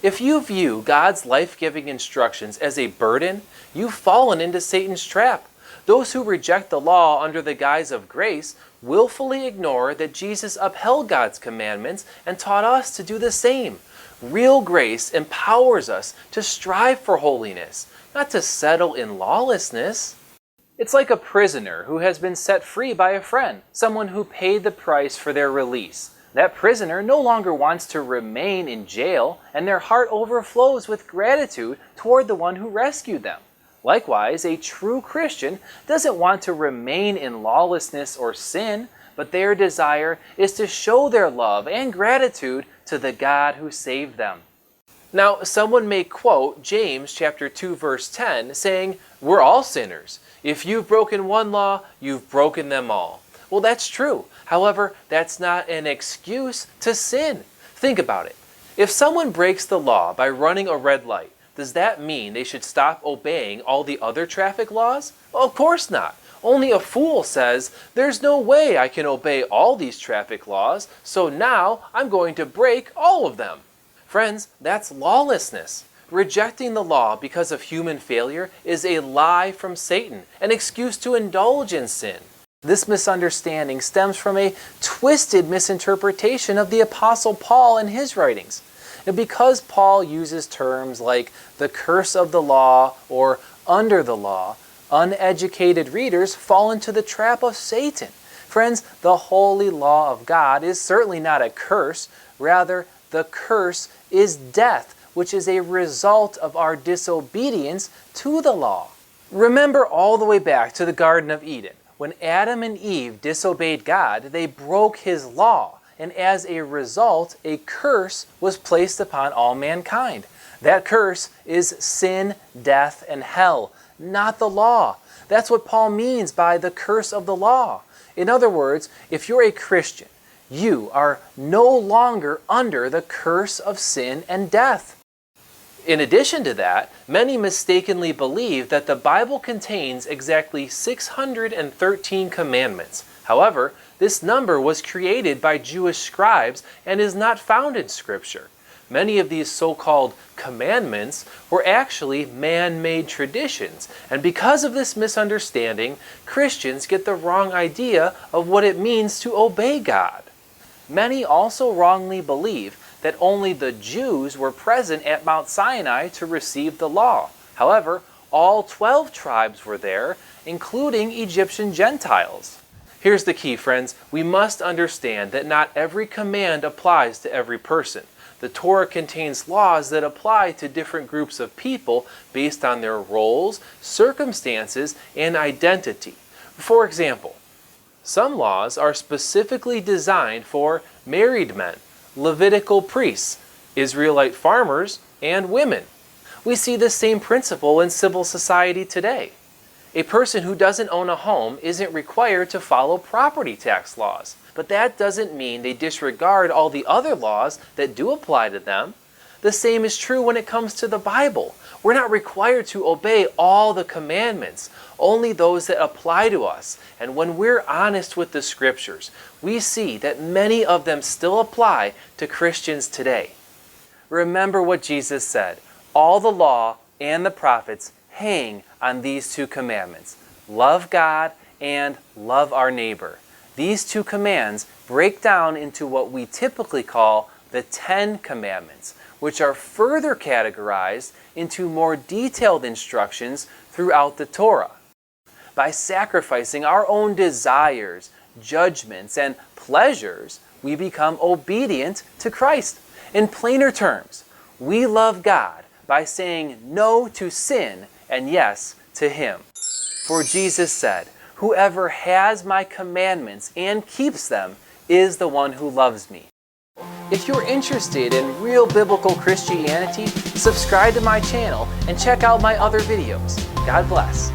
If you view God's life-giving instructions as a burden, you've fallen into Satan's trap. Those who reject the law under the guise of grace willfully ignore that Jesus upheld God's commandments and taught us to do the same. Real grace empowers us to strive for holiness, not to settle in lawlessness. It's like a prisoner who has been set free by a friend, someone who paid the price for their release. That prisoner no longer wants to remain in jail, and their heart overflows with gratitude toward the one who rescued them. Likewise, a true Christian doesn't want to remain in lawlessness or sin, but their desire is to show their love and gratitude to the God who saved them. Now, someone may quote James chapter 2 verse 10 saying, "We're all sinners. If you've broken one law, you've broken them all." Well, that's true. However, that's not an excuse to sin. Think about it. If someone breaks the law by running a red light, does that mean they should stop obeying all the other traffic laws? Well, of course not. Only a fool says, "There's no way I can obey all these traffic laws, so now I'm going to break all of them." Friends, that's lawlessness. Rejecting the law because of human failure is a lie from Satan, an excuse to indulge in sin. This misunderstanding stems from a twisted misinterpretation of the Apostle Paul and his writings. And because Paul uses terms like the curse of the law or under the law, uneducated readers fall into the trap of Satan. Friends, the holy law of God is certainly not a curse. Rather, the curse is death, which is a result of our disobedience to the law. Remember all the way back to the Garden of Eden. When Adam and Eve disobeyed God, they broke his law, and as a result, a curse was placed upon all mankind. That curse is sin, death, and hell, not the law. That's what Paul means by the curse of the law. In other words, if you're a Christian, you are no longer under the curse of sin and death. In addition to that, many mistakenly believe that the Bible contains exactly 613 commandments. However, this number was created by Jewish scribes and is not found in Scripture. Many of these so-called commandments were actually man-made traditions, and because of this misunderstanding, Christians get the wrong idea of what it means to obey God. Many also wrongly believe that only the Jews were present at Mount Sinai to receive the law. However, all 12 tribes were there, including Egyptian Gentiles. Here's the key, friends. We must understand that not every command applies to every person. The Torah contains laws that apply to different groups of people based on their roles, circumstances, and identity. For example, some laws are specifically designed for married men, Levitical priests, Israelite farmers, and women. We see the same principle in civil society today. A person who doesn't own a home isn't required to follow property tax laws, but that doesn't mean they disregard all the other laws that do apply to them. The same is true when it comes to the Bible. We're not required to obey all the commandments, only those that apply to us. And when we're honest with the Scriptures, we see that many of them still apply to Christians today. Remember what Jesus said, "All the law and the prophets hang on these two commandments. Love God and love our neighbor." These two commands break down into what we typically call the 10 Commandments, which are further categorized into more detailed instructions throughout the Torah. By sacrificing our own desires, judgments, and pleasures, we become obedient to Christ. In plainer terms, we love God by saying no to sin and yes to Him. For Jesus said, "Whoever has my commandments and keeps them is the one who loves me." If you're interested in real biblical Christianity, subscribe to my channel and check out my other videos. God bless.